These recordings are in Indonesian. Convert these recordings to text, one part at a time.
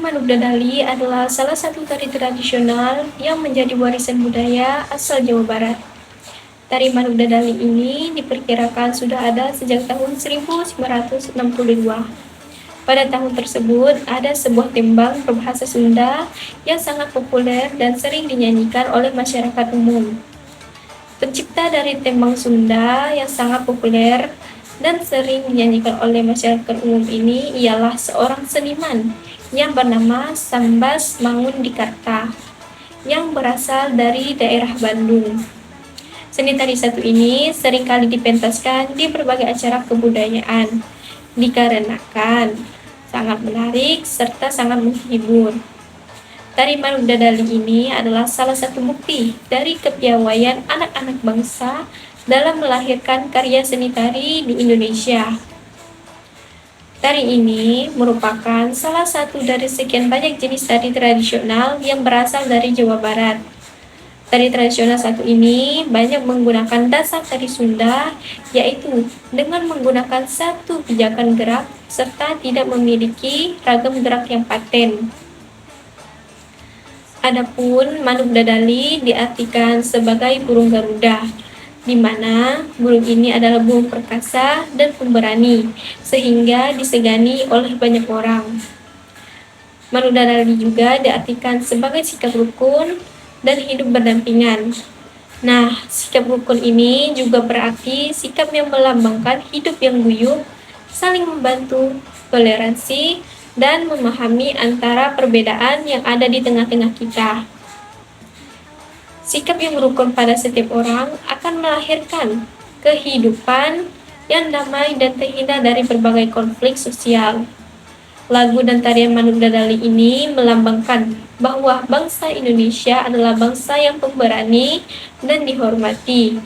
Manuk Dadali adalah salah satu tari tradisional yang menjadi warisan budaya asal Jawa Barat. Tari Manuk Dadali ini diperkirakan sudah ada sejak tahun 1962. Pada tahun tersebut, ada sebuah tembang berbahasa Sunda yang sangat populer dan sering dinyanyikan oleh masyarakat umum. Pencipta dari tembang Sunda yang sangat populer dan sering dinyanyikan oleh masyarakat umum ini ialah seorang seniman yang bernama Sambas Mangundikarta yang berasal dari daerah Bandung. Seni tari satu ini seringkali dipentaskan di berbagai acara kebudayaan dikarenakan sangat menarik serta sangat menghibur. Tari Manuk Dadali ini adalah salah satu bukti dari kepiawaian anak-anak bangsa dalam melahirkan karya seni tari di Indonesia. Tari ini merupakan salah satu dari sekian banyak jenis tari tradisional yang berasal dari Jawa Barat. Tari tradisional satu ini banyak menggunakan dasar tari Sunda, yaitu dengan menggunakan satu pijakan gerak serta tidak memiliki ragam gerak yang paten. Adapun Manuk Dadali diartikan sebagai burung Garuda, di mana burung ini adalah burung perkasa dan pemberani, sehingga disegani oleh banyak orang. Manuk Dadali juga diartikan sebagai sikap rukun dan hidup berdampingan. Nah, sikap rukun ini juga berarti sikap yang melambangkan hidup yang guyup, saling membantu, toleransi, dan memahami antara perbedaan yang ada di tengah-tengah kita. Sikap yang rukun pada setiap orang akan melahirkan kehidupan yang damai dan terhindar dari berbagai konflik sosial. Lagu dan tarian Manuk Dadali ini melambangkan bahwa bangsa Indonesia adalah bangsa yang pemberani dan dihormati.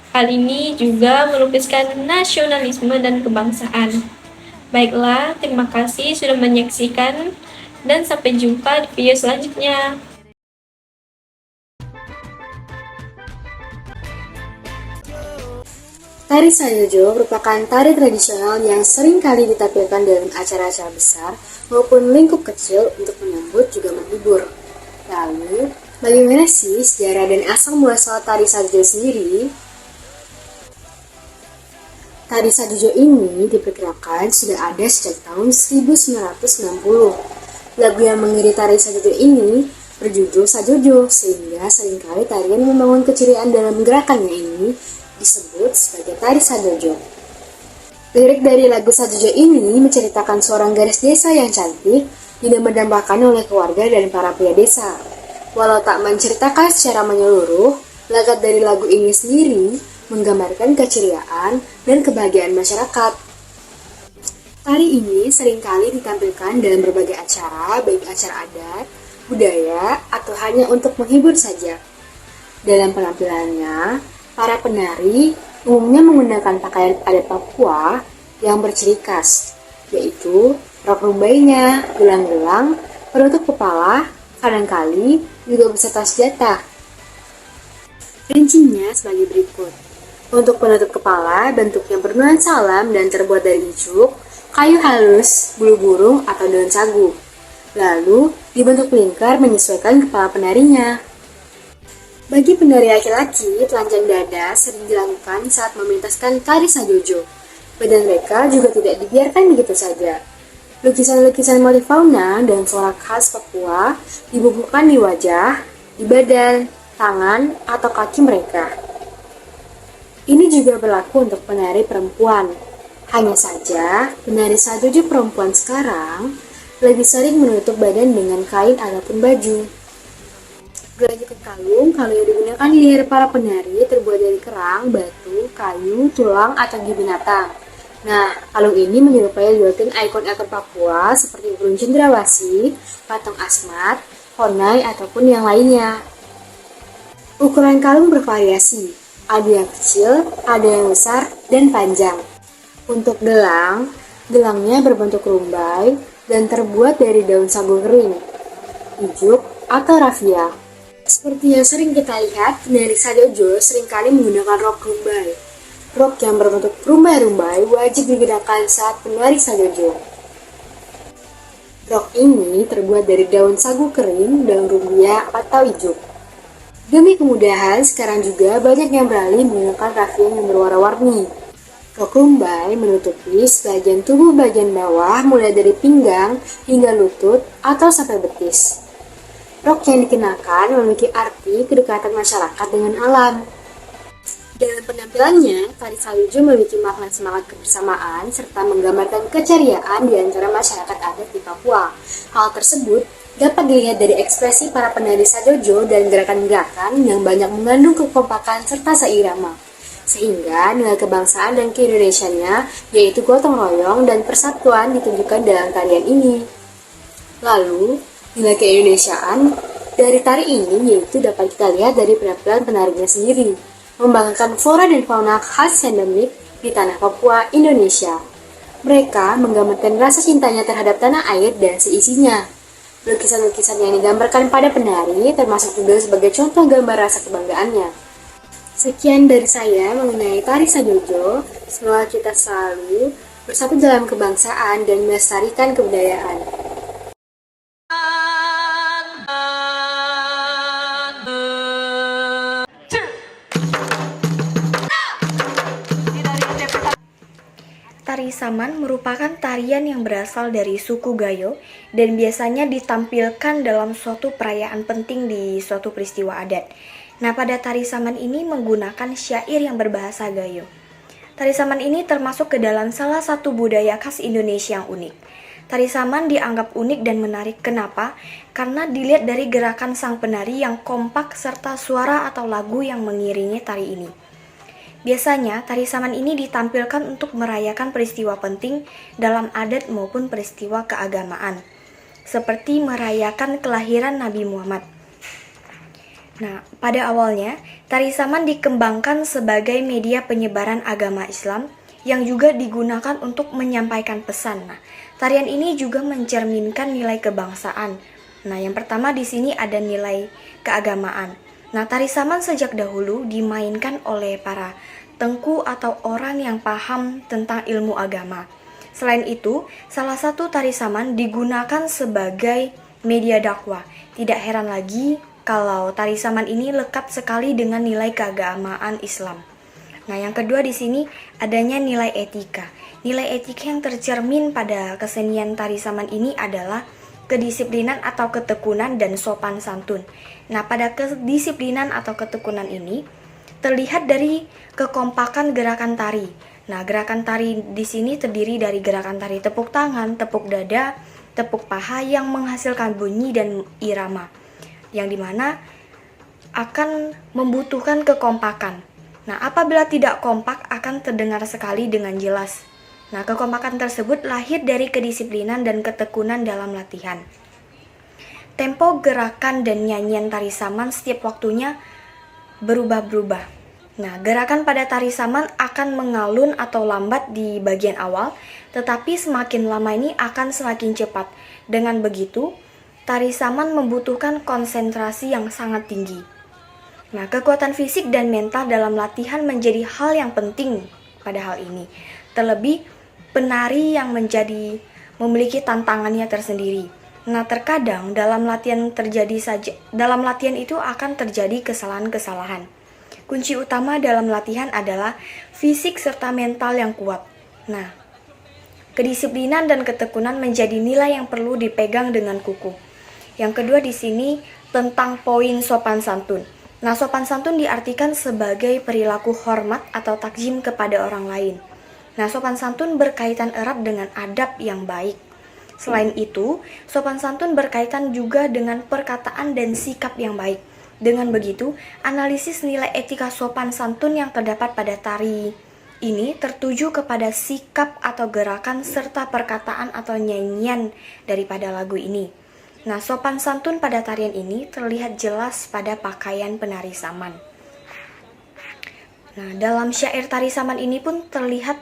Hal ini juga melukiskan nasionalisme dan kebangsaan. Baiklah, terima kasih sudah menyaksikan dan sampai jumpa di video selanjutnya. Tari Sajojo merupakan tari tradisional yang sering kali ditampilkan dalam acara-acara besar maupun lingkup kecil untuk menyambut juga menghibur. Lalu, bagaimana sih sejarah dan asal-muasal tari Sajojo sendiri? Tari Sajojo ini diperkirakan sudah ada sejak tahun 1960. Lagu yang mengiringi tari Sajojo ini berjudul Sajojo, sehingga seringkali tarian membangun keceriaan dalam gerakannya ini disebut sebagai tari Sajojo. Lirik dari lagu Sajojo ini menceritakan seorang gadis desa yang cantik yang berdambakan oleh keluarga dan para pria desa. Walau tak menceritakan secara menyeluruh, lagat dari lagu ini sendiri menggambarkan keceriaan dan kebahagiaan masyarakat. Tari ini seringkali ditampilkan dalam berbagai acara, baik acara adat, budaya, atau hanya untuk menghibur saja. Dalam penampilannya, para penari umumnya menggunakan pakaian adat Papua yang berciri khas, yaitu rok rumbainya, gelang-gelang, penutup kepala, kadangkali juga beserta senjata. Rincinya sebagai berikut. Untuk penutup kepala, bentuknya bernuansa alam dan terbuat dari ijuk, kayu halus, bulu burung, atau daun sagu. Lalu, dibentuk lingkar menyesuaikan kepala penarinya. Bagi penari laki-laki, telanjang dada sering dilakukan saat mementaskan tari Sajojo. Badan mereka juga tidak dibiarkan begitu saja. Lukisan-lukisan motif fauna dan flora khas Papua dibubuhkan di wajah, di badan, tangan, atau kaki mereka. Ini juga berlaku untuk penari perempuan. Hanya saja, penari Sajojo perempuan sekarang lebih sering menutup badan dengan kain ataupun baju. Gelanjut kalung yang digunakan di leher para penari terbuat dari kerang, batu, kayu, tulang, atau gigi binatang. Nah, kalung ini menyerupai buatan ikon-ikon Papua seperti burung cendrawasih, patung asmat, honai, ataupun yang lainnya. Ukuran kalung bervariasi, ada yang kecil, ada yang besar, dan panjang. Untuk gelangnya berbentuk rumbai dan terbuat dari daun sagu kering, ijuk, atau raffia. Seperti yang sering kita lihat, penari Sajojo seringkali menggunakan rok rumbai. Rok yang berbentuk rumbai-rumbai wajib digunakan saat penari Sajojo. Rok ini terbuat dari daun sagu kering, daun rumbia, atau ijuk. Demi kemudahan, sekarang juga banyak yang beralih menggunakan rafia yang berwarna-warni. Rok rumbai menutupi sebagian tubuh bagian bawah mulai dari pinggang hingga lutut atau sampai betis. Rok yang dikenakan memiliki arti kedekatan masyarakat dengan alam. Dalam penampilannya, tari salju memiliki makna semangat kebersamaan serta menggambarkan keceriaan di antara masyarakat adat di Papua. Hal tersebut dapat dilihat dari ekspresi para penari sadojo dan gerakan-gerakan yang banyak mengandung kekompakan serta seirama. Sehingga nilai kebangsaan dan keindonesiaannya, yaitu gotong royong dan persatuan ditunjukkan dalam tarian ini. Lalu, nilai keindonesiaan dari tari ini yaitu dapat kita lihat dari penampilan penarinya sendiri, membanggakan flora dan fauna khas endemik di tanah Papua, Indonesia. Mereka menggambarkan rasa cintanya terhadap tanah air dan seisinya. Lukisan-lukisan yang digambarkan pada penari termasuk juga sebagai contoh gambar rasa kebanggaannya. Sekian dari saya mengenai tari sadojo. Semoga kita selalu bersatu dalam kebangsaan dan melestarikan kebudayaan. Tari Saman merupakan tarian yang berasal dari suku Gayo dan biasanya ditampilkan dalam suatu perayaan penting di suatu peristiwa adat. Nah, pada tari Saman ini menggunakan syair yang berbahasa Gayo. Tari Saman ini termasuk ke dalam salah satu budaya khas Indonesia yang unik. Tari Saman dianggap unik dan menarik. Kenapa? Karena dilihat dari gerakan sang penari yang kompak serta suara atau lagu yang mengiringi tari ini. Biasanya, tari Saman ini ditampilkan untuk merayakan peristiwa penting dalam adat maupun peristiwa keagamaan, seperti merayakan kelahiran Nabi Muhammad. Nah, pada awalnya, tari Saman dikembangkan sebagai media penyebaran agama Islam yang juga digunakan untuk menyampaikan pesan. Nah, tarian ini juga mencerminkan nilai kebangsaan. Nah, yang pertama di sini ada nilai keagamaan. Nah, tari Saman sejak dahulu dimainkan oleh para tengku atau orang yang paham tentang ilmu agama. Selain itu, salah satu tari Saman digunakan sebagai media dakwah. Tidak heran lagi kalau tari Saman ini lekat sekali dengan nilai keagamaan Islam. Nah, yang kedua di sini adanya nilai etika. Nilai etika yang tercermin pada kesenian tari Saman ini adalah kedisiplinan atau ketekunan dan sopan santun. Nah, pada kedisiplinan atau ketekunan ini terlihat dari kekompakan gerakan tari. Nah, gerakan tari di sini terdiri dari gerakan tari tepuk tangan, tepuk dada, tepuk paha yang menghasilkan bunyi dan irama, yang dimana akan membutuhkan kekompakan. Nah, apabila tidak kompak akan terdengar sekali dengan jelas. Nah, kekompakan tersebut lahir dari kedisiplinan dan ketekunan dalam latihan. Tempo gerakan dan nyanyian tari Saman setiap waktunya berubah-berubah. Nah, gerakan pada tari Saman akan mengalun atau lambat di bagian awal, tetapi semakin lama ini akan semakin cepat. Dengan begitu, tari Saman membutuhkan konsentrasi yang sangat tinggi. Nah, kekuatan fisik dan mental dalam latihan menjadi hal yang penting pada hal ini. Terlebih, penari yang memiliki tantangannya tersendiri. Nah, terkadang dalam latihan itu akan terjadi kesalahan-kesalahan. Kunci utama dalam latihan adalah fisik serta mental yang kuat. Nah, kedisiplinan dan ketekunan menjadi nilai yang perlu dipegang dengan kukuh. Yang kedua di sini tentang poin sopan santun. Nah, sopan santun diartikan sebagai perilaku hormat atau takzim kepada orang lain. Nah, sopan santun berkaitan erat dengan adab yang baik. Selain itu, sopan santun berkaitan juga dengan perkataan dan sikap yang baik. Dengan begitu, analisis nilai etika sopan santun yang terdapat pada tari ini tertuju kepada sikap atau gerakan serta perkataan atau nyanyian daripada lagu ini. Nah, sopan santun pada tarian ini terlihat jelas pada pakaian penari Saman. Nah, dalam syair tari Saman ini pun terlihat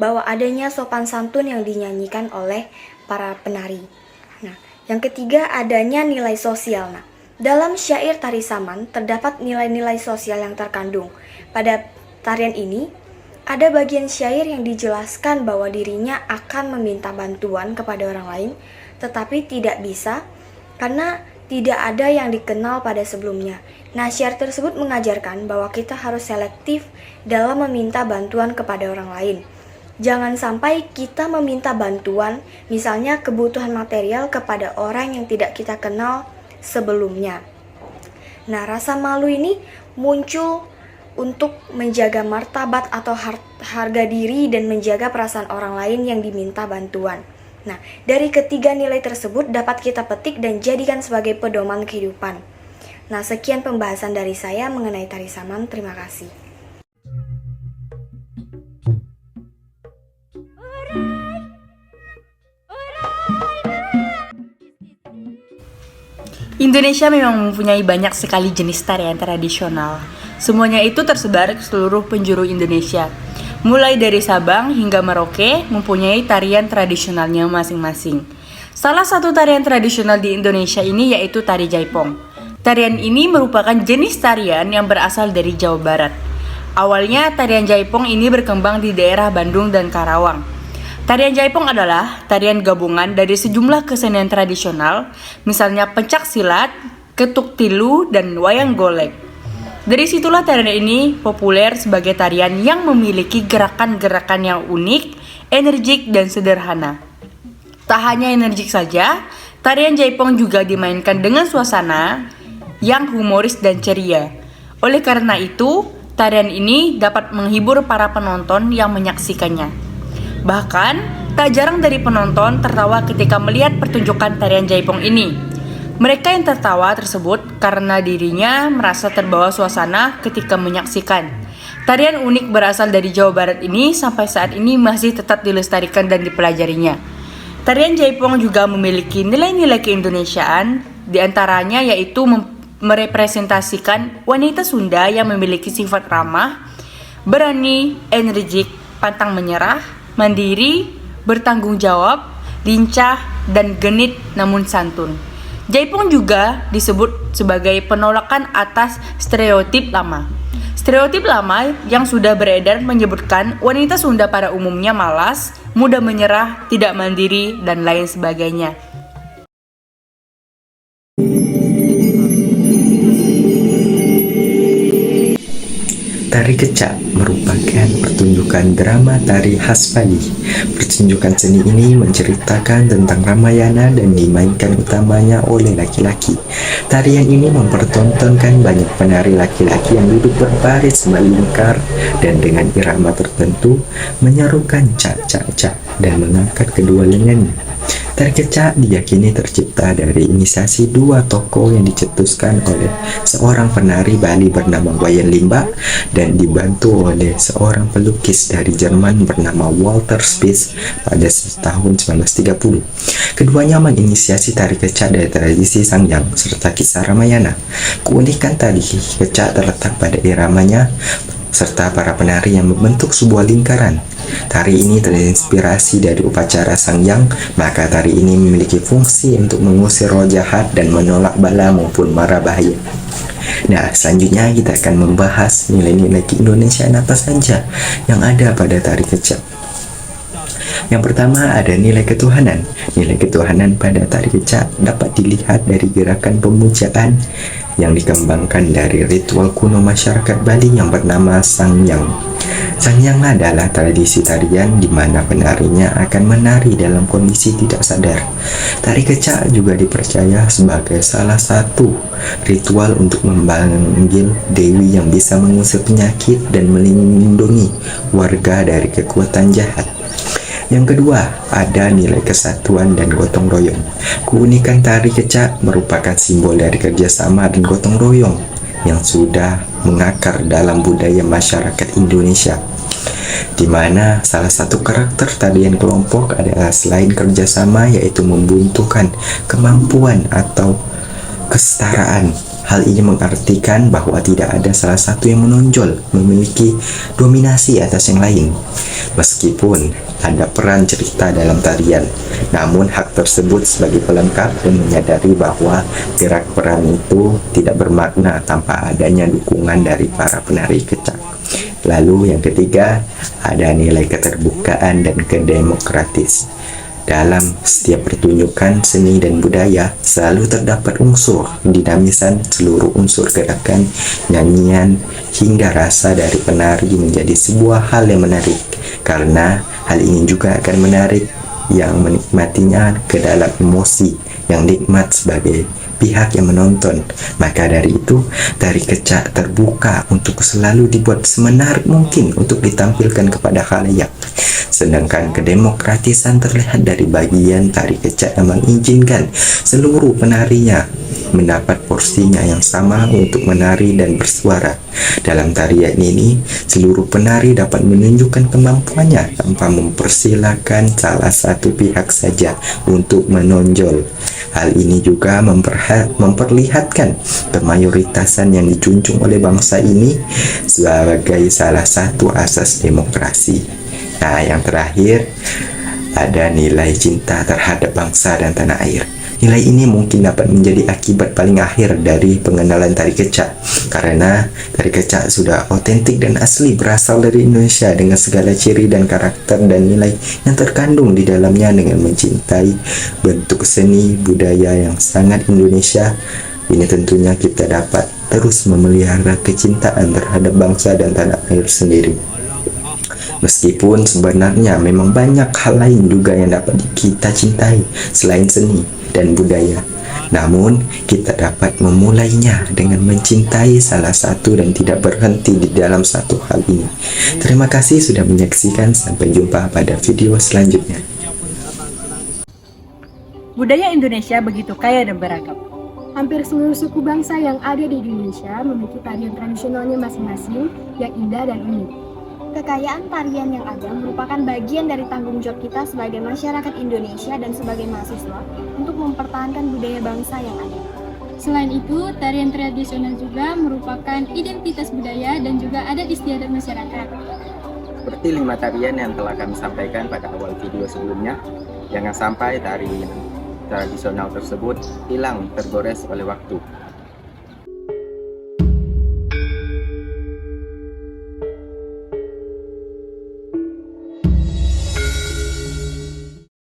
bahwa adanya sopan santun yang dinyanyikan oleh para penari. Nah, yang ketiga adanya nilai sosial. Nah, dalam syair tari Saman terdapat nilai-nilai sosial yang terkandung. Pada tarian ini ada bagian syair yang dijelaskan bahwa dirinya akan meminta bantuan kepada orang lain tetapi tidak bisa karena tidak ada yang dikenal pada sebelumnya. Nah, syair tersebut mengajarkan bahwa kita harus selektif dalam meminta bantuan kepada orang lain. Jangan sampai kita meminta bantuan, misalnya kebutuhan material, kepada orang yang tidak kita kenal sebelumnya. Nah, rasa malu ini muncul untuk menjaga martabat atau harga diri dan menjaga perasaan orang lain yang diminta bantuan. Nah, dari ketiga nilai tersebut dapat kita petik dan jadikan sebagai pedoman kehidupan. Nah, sekian pembahasan dari saya mengenai tari saman. Terima kasih. Indonesia memang mempunyai banyak sekali jenis tarian tradisional. Semuanya itu tersebar ke seluruh penjuru Indonesia. Mulai dari Sabang hingga Merauke mempunyai tarian tradisionalnya masing-masing. Salah satu tarian tradisional di Indonesia ini yaitu tari jaipong. Tarian ini merupakan jenis tarian yang berasal dari Jawa Barat. Awalnya tarian jaipong ini berkembang di daerah Bandung dan Karawang. Tarian jaipong adalah tarian gabungan dari sejumlah kesenian tradisional, misalnya pencak silat, ketuk tilu, dan wayang golek. Dari situlah tarian ini populer sebagai tarian yang memiliki gerakan-gerakan yang unik, energik, dan sederhana. Tak hanya energik saja, tarian jaipong juga dimainkan dengan suasana yang humoris dan ceria. Oleh karena itu, tarian ini dapat menghibur para penonton yang menyaksikannya. Bahkan, tak jarang dari penonton tertawa ketika melihat pertunjukan tarian jaipong ini. Mereka yang tertawa tersebut karena dirinya merasa terbawa suasana ketika menyaksikan. Tarian unik berasal dari Jawa Barat ini sampai saat ini masih tetap dilestarikan dan dipelajarinya. Tarian jaipong juga memiliki nilai-nilai keindonesiaan, diantaranya yaitu merepresentasikan wanita Sunda yang memiliki sifat ramah, berani, energik, pantang menyerah, mandiri, bertanggung jawab, lincah, dan genit namun santun. Jaipong juga disebut sebagai penolakan atas stereotip lama. Stereotip lama yang sudah beredar menyebutkan wanita Sunda pada umumnya malas, mudah menyerah, tidak mandiri, dan lain sebagainya. Tari kecak merupakan pertunjukan drama tari khas Bali. Pertunjukan seni ini menceritakan tentang Ramayana dan dimainkan utamanya oleh laki-laki. Tarian ini mempertontonkan banyak penari laki-laki yang duduk berbaris melingkar dan dengan irama tertentu menyerukan cak-cak-cak dan mengangkat kedua lengannya. Tari kecak diyakini tercipta dari inisiasi dua tokoh yang dicetuskan oleh seorang penari Bali bernama Wayan Limba dan dibantu oleh seorang pelukis dari Jerman bernama Walter Spitz pada tahun 1930. Keduanya menginisiasi tari kecak dari tradisi Sangyang serta kisah Ramayana. Keunikan tari kecak terletak pada iramanya serta para penari yang membentuk sebuah lingkaran. Tari ini terinspirasi dari upacara Sangyang, maka tari ini memiliki fungsi untuk mengusir roh jahat dan menolak bala maupun mara bahaya. Nah, selanjutnya kita akan membahas nilai-nilai keindonesiaan apa saja yang ada pada tari kecak. Yang pertama ada nilai ketuhanan. Nilai ketuhanan pada tari kecak dapat dilihat dari gerakan pemujaan yang dikembangkan dari ritual kuno masyarakat Bali yang bernama Sangyang. Sangyang adalah tradisi tarian di mana penarinya akan menari dalam kondisi tidak sadar. Tari kecak juga dipercaya sebagai salah satu ritual untuk memanggil dewi yang bisa mengusir penyakit dan melindungi warga dari kekuatan jahat. Yang kedua, ada nilai kesatuan dan gotong royong. Keunikan tari kecak merupakan simbol dari kerjasama dan gotong royong yang sudah mengakar dalam budaya masyarakat Indonesia, di mana salah satu karakter tarian kelompok adalah selain kerjasama yaitu membutuhkan kemampuan atau kesetaraan. Hal ini mengartikan bahwa tidak ada salah satu yang menonjol, memiliki dominasi atas yang lain. Meskipun ada peran cerita dalam tarian, namun hak tersebut sebagai pelengkap dan menyadari bahwa gerak peran itu tidak bermakna tanpa adanya dukungan dari para penari kecak. Lalu yang ketiga, ada nilai keterbukaan dan kedemokratis. Dalam setiap pertunjukan seni dan budaya selalu terdapat unsur dinamisan seluruh unsur gerakan, nyanyian, hingga rasa dari penari menjadi sebuah hal yang menarik. Karena hal ini juga akan menarik yang menikmatinya ke dalam emosi yang nikmat sebagai pihak yang menonton. Maka dari itu, tari kecak terbuka untuk selalu dibuat semenarik mungkin untuk ditampilkan kepada khalayak. Sedangkan kedemokratisan terlihat dari bagian tari kecak yang mengizinkan seluruh penarinya mendapat porsinya yang sama untuk menari dan bersuara. Dalam tarian ini, seluruh penari dapat menunjukkan kemampuannya tanpa mempersilahkan salah satu pihak saja untuk menonjol. Hal ini juga memperlihatkan kemayoritasan yang dijunjung oleh bangsa ini sebagai salah satu asas demokrasi. Nah, yang terakhir ada nilai cinta terhadap bangsa dan tanah air. Nilai ini mungkin dapat menjadi akibat paling akhir dari pengenalan tari kecak, karena tari kecak sudah otentik dan asli berasal dari Indonesia dengan segala ciri dan karakter dan nilai yang terkandung di dalamnya. Dengan mencintai bentuk seni budaya yang sangat Indonesia ini, tentunya kita dapat terus memelihara kecintaan terhadap bangsa dan tanah air sendiri. Meskipun sebenarnya memang banyak hal lain juga yang dapat kita cintai selain seni dan budaya, namun kita dapat memulainya dengan mencintai salah satu dan tidak berhenti di dalam satu hal ini. Terima kasih sudah menyaksikan, sampai jumpa pada video selanjutnya. Budaya Indonesia begitu kaya dan beragam. Hampir seluruh suku bangsa yang ada di Indonesia memiliki tarian tradisionalnya masing-masing yang indah dan unik. Kekayaan tarian yang ada merupakan bagian dari tanggung jawab kita sebagai masyarakat Indonesia dan sebagai mahasiswa untuk mempertahankan budaya bangsa yang ada. Selain itu, tarian tradisional juga merupakan identitas budaya dan juga adat istiadat masyarakat. Seperti 5 tarian yang telah kami sampaikan pada awal video sebelumnya, jangan sampai tarian tradisional tersebut hilang tergores oleh waktu.